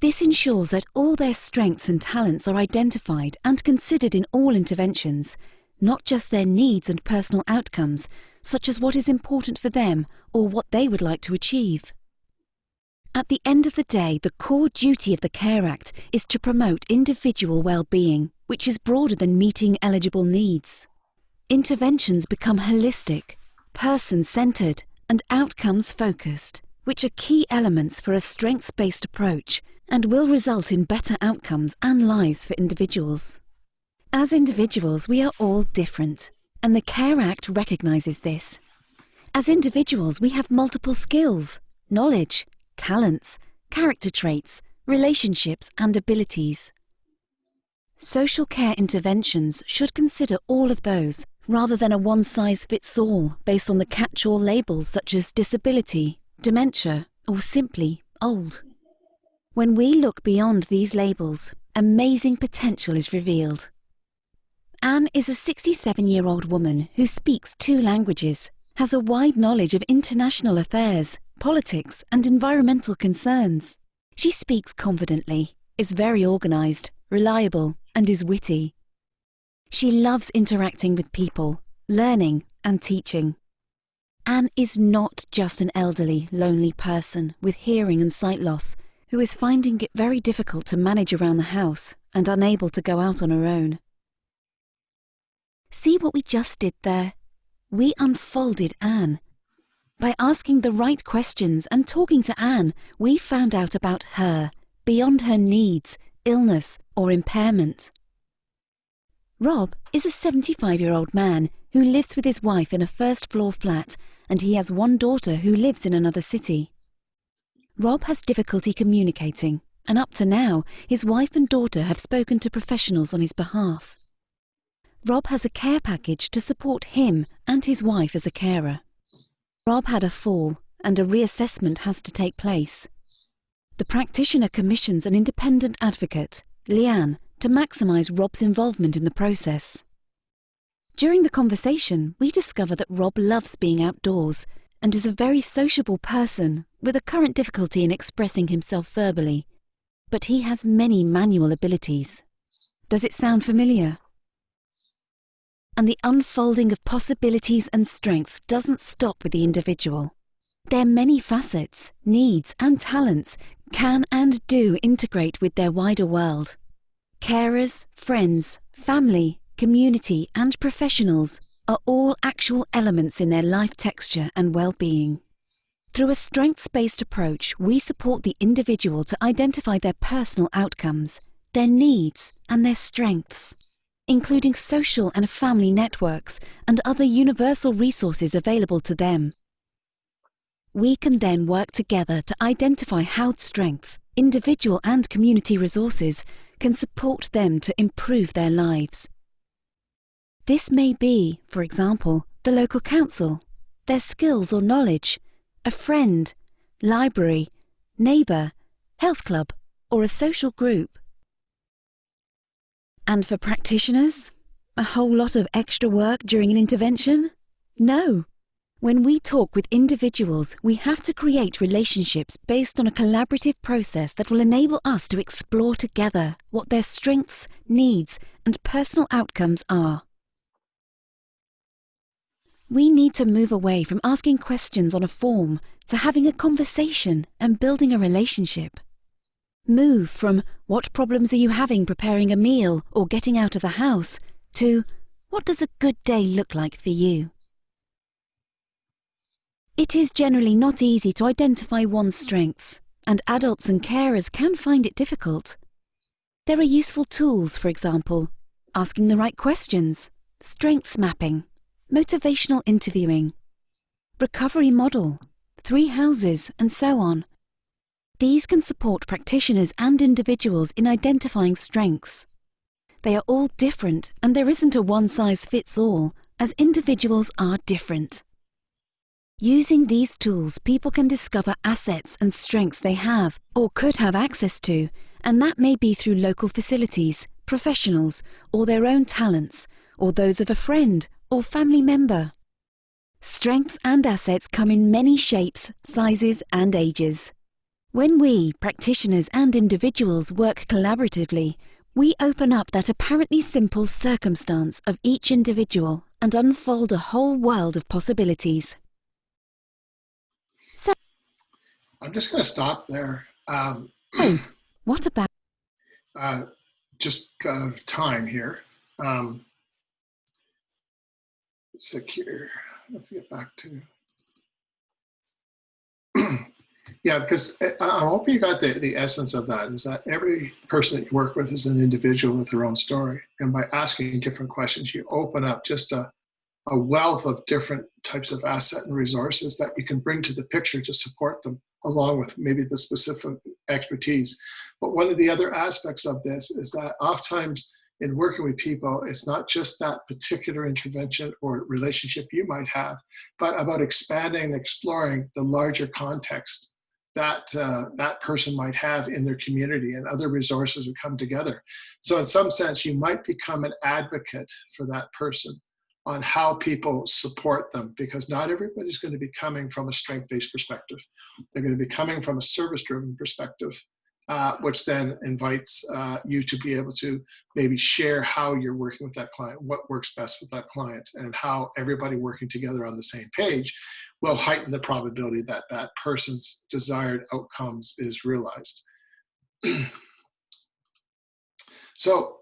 This ensures that all their strengths and talents are identified and considered in all interventions, not just their needs and personal outcomes, such as what is important for them or what they would like to achieve. At the end of the day, the core duty of the CARE Act is to promote individual well-being, which is broader than meeting eligible needs. Interventions become holistic, person-centred, and outcomes-focused, which are key elements for a strengths-based approach and will result in better outcomes and lives for individuals. As individuals, we are all different, and the CARE Act recognises this. As individuals, we have multiple skills, knowledge, talents, character traits, relationships and abilities. Social care interventions should consider all of those rather than a one-size-fits-all based on the catch-all labels such as disability, dementia, or simply old. When we look beyond these labels, amazing potential is revealed. Anne is a 67-year-old woman who speaks 2 languages, has a wide knowledge of international affairs, politics, and environmental concerns. She speaks confidently, is very organised, reliable, and is witty. She loves interacting with people, learning, and teaching. Anne is not just an elderly, lonely person with hearing and sight loss who is finding it very difficult to manage around the house and unable to go out on her own. See what we just did there? We unfolded Anne. By asking the right questions and talking to Anne, we found out about her, beyond her needs, illness, or impairment. Rob is a 75-year-old man who lives with his wife in a first-floor flat, and he has 1 daughter who lives in another city. Rob has difficulty communicating, and up to now, his wife and daughter have spoken to professionals on his behalf. Rob has a care package to support him and his wife as a carer. Rob had a fall, and a reassessment has to take place. The practitioner commissions an independent advocate, Leanne, to maximise Rob's involvement in the process. During the conversation, we discover that Rob loves being outdoors and is a very sociable person with a current difficulty in expressing himself verbally. But he has many manual abilities. Does it sound familiar? And the unfolding of possibilities and strengths doesn't stop with the individual. Their many facets, needs and talents can and do integrate with their wider world. Carers, friends, family, community and professionals are all actual elements in their life texture and well-being. Through a strengths-based approach, we support the individual to identify their personal outcomes, their needs and their strengths, including social and family networks and other universal resources available to them. We can then work together to identify how strengths, individual and community resources, can support them to improve their lives. This may be, for example, the local council, their skills or knowledge, a friend, library, neighbour, health club, or a social group. And for practitioners, a whole lot of extra work during an intervention? No. When we talk with individuals, we have to create relationships based on a collaborative process that will enable us to explore together what their strengths, needs, and personal outcomes are. We need to move away from asking questions on a form to having a conversation and building a relationship. Move from what problems are you having preparing a meal or getting out of the house to what does a good day look like for you? It is generally not easy to identify one's strengths, and adults and carers can find it difficult. There are useful tools, for example, asking the right questions, strengths mapping, motivational interviewing, recovery model, 3 houses, and so on. These can support practitioners and individuals in identifying strengths. They are all different, and there isn't a one-size-fits-all, as individuals are different. Using these tools, people can discover assets and strengths they have or could have access to, and that may be through local facilities, professionals, or their own talents, or those of a friend or family member. Strengths and assets come in many shapes, sizes, and ages. When we, practitioners and individuals, work collaboratively, we open up that apparently simple circumstance of each individual and unfold a whole world of possibilities. So, I'm just going to stop there. What about? Just got out of time here. Secure. Let's get back to. Yeah, because I'm hoping you got the essence of that, is that every person that you work with is an individual with their own story. And by asking different questions, you open up just a wealth of different types of asset and resources that you can bring to the picture to support them, along with maybe the specific expertise. But one of the other aspects of this is that oftentimes in working with people, it's not just that particular intervention or relationship you might have, but about expanding and exploring the larger context that that person might have in their community, and other resources would come together. So in some sense, you might become an advocate for that person on how people support them, because not everybody's going to be coming from a strength-based perspective. They're going to be coming from a service-driven perspective, which then invites you to be able to maybe share how you're working with that client, what works best with that client, and how everybody working together on the same page will heighten the probability that that person's desired outcomes is realized. So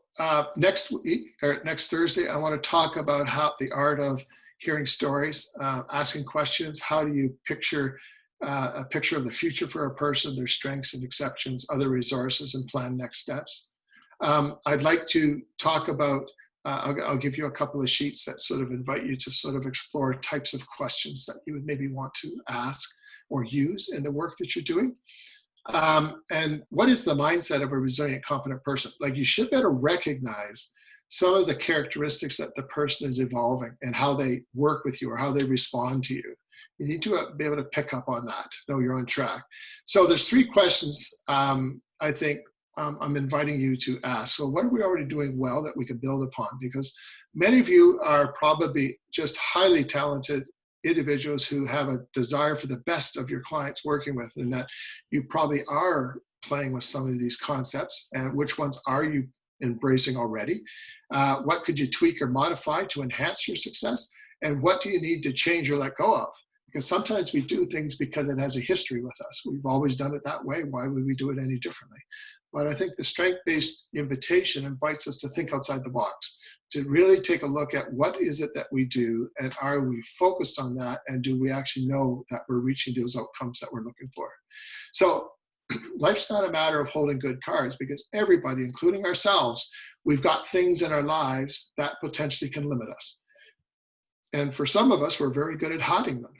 next week, or next Thursday, I want to talk about how the art of hearing stories, asking questions. How do you picture a picture of the future for a person, their strengths and exceptions, other resources, and plan next steps. I'd like to talk about, I'll give you a couple of sheets that sort of invite you to sort of explore types of questions that you would maybe want to ask or use in the work that you're doing. And what is the mindset of a resilient, competent person? Like, you should be able to recognize some of the characteristics that the person is evolving and how they work with you or how they respond to you. You need to be able to pick up on that, know you're on track. So there's 3 questions I think I'm inviting you to ask. So what are we already doing well that we can build upon? Because many of you are probably just highly talented individuals who have a desire for the best of your clients working with, and that you probably are playing with some of these concepts. And which ones are you embracing already? What could you tweak or modify to enhance your success? And what do you need to change or let go of? Because sometimes we do things because it has a history with us. We've always done it that way. Why would we do it any differently? But I think the strength-based invitation invites us to think outside the box, to really take a look at what is it that we do, and are we focused on that, and do we actually know that we're reaching those outcomes that we're looking for? So life's not a matter of holding good cards, because everybody, including ourselves, we've got things in our lives that potentially can limit us. And for some of us, we're very good at hiding them.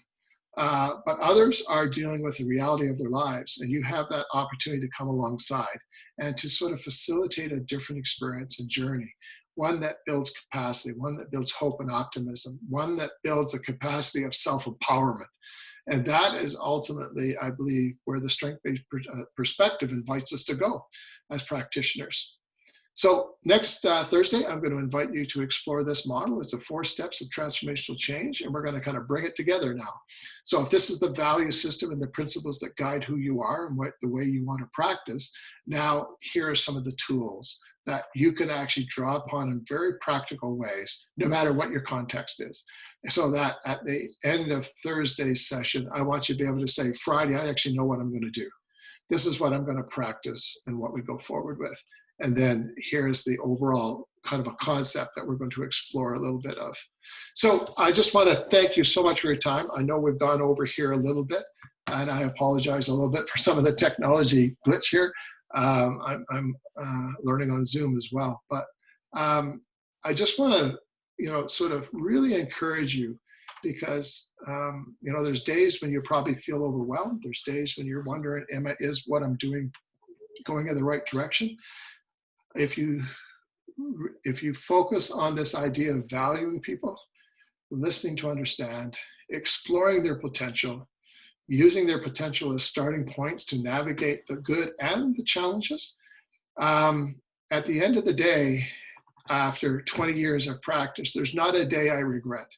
But others are dealing with the reality of their lives, and you have that opportunity to come alongside and to sort of facilitate a different experience and journey, one that builds capacity, one that builds hope and optimism, one that builds a capacity of self-empowerment. And that is ultimately, I believe, where the strength-based perspective invites us to go as practitioners. So next Thursday, I'm going to invite you to explore this model. It's the 4 steps of transformational change, and we're going to kind of bring it together now. So if this is the value system and the principles that guide who you are and the way you want to practice, now here are some of the tools that you can actually draw upon in very practical ways, no matter what your context is. So that at the end of Thursday's session, I want you to be able to say, Friday, I actually know what I'm going to do. this is what I'm going to practice and what we go forward with. And then here's the overall kind of a concept that we're going to explore a little bit of. So I just want to thank you so much for your time. I know we've gone over here a little bit, and I apologize a little bit for some of the technology glitch here. I'm learning on Zoom as well, but I just want to, sort of really encourage you, because there's days when you probably feel overwhelmed. There's days when you're wondering, is what I'm doing going in the right direction? If you focus on this idea of valuing people, listening to understand, exploring their potential, using their potential as starting points to navigate the good and the challenges, at the end of the day, after 20 years of practice, there's not a day I regret.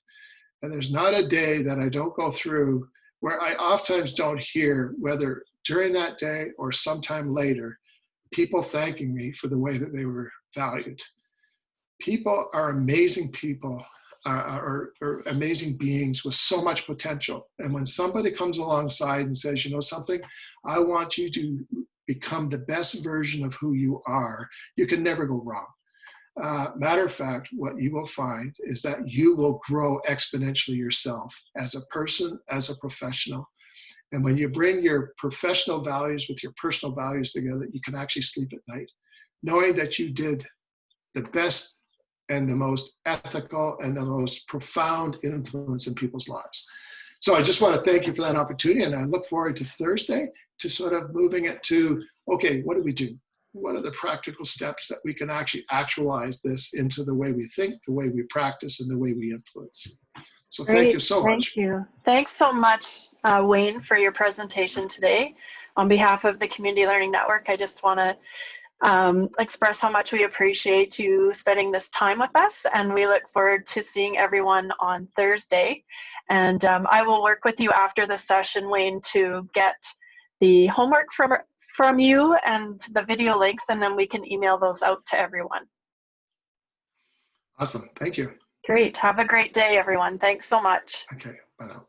And there's not a day that I don't go through where I oftentimes don't hear, whether during that day or sometime later, people thanking me for the way that they were valued. People are amazing people, are amazing beings with so much potential. And when somebody comes alongside and says, something, I want you to become the best version of who you are, you can never go wrong. Matter of fact, what you will find is that you will grow exponentially yourself as a person, as a professional. And when you bring your professional values with your personal values together, you can actually sleep at night, knowing that you did the best and the most ethical and the most profound influence in people's lives. So I just want to thank you for that opportunity, and I look forward to Thursday to sort of moving it to, okay, what do we do? What are the practical steps that we can actually actualize this into the way we think, the way we practice, and the way we influence? So thank you so much. Thank you. Thanks so much, Wayne, for your presentation today. On behalf of the Community Learning Network, I just want to express how much we appreciate you spending this time with us, and we look forward to seeing everyone on Thursday. And I will work with you after the session, Wayne, to get the homework from you and the video links, and then we can email those out to everyone. Awesome. Thank you. Great. Have a great day, everyone. Thanks so much. Okay. Bye now.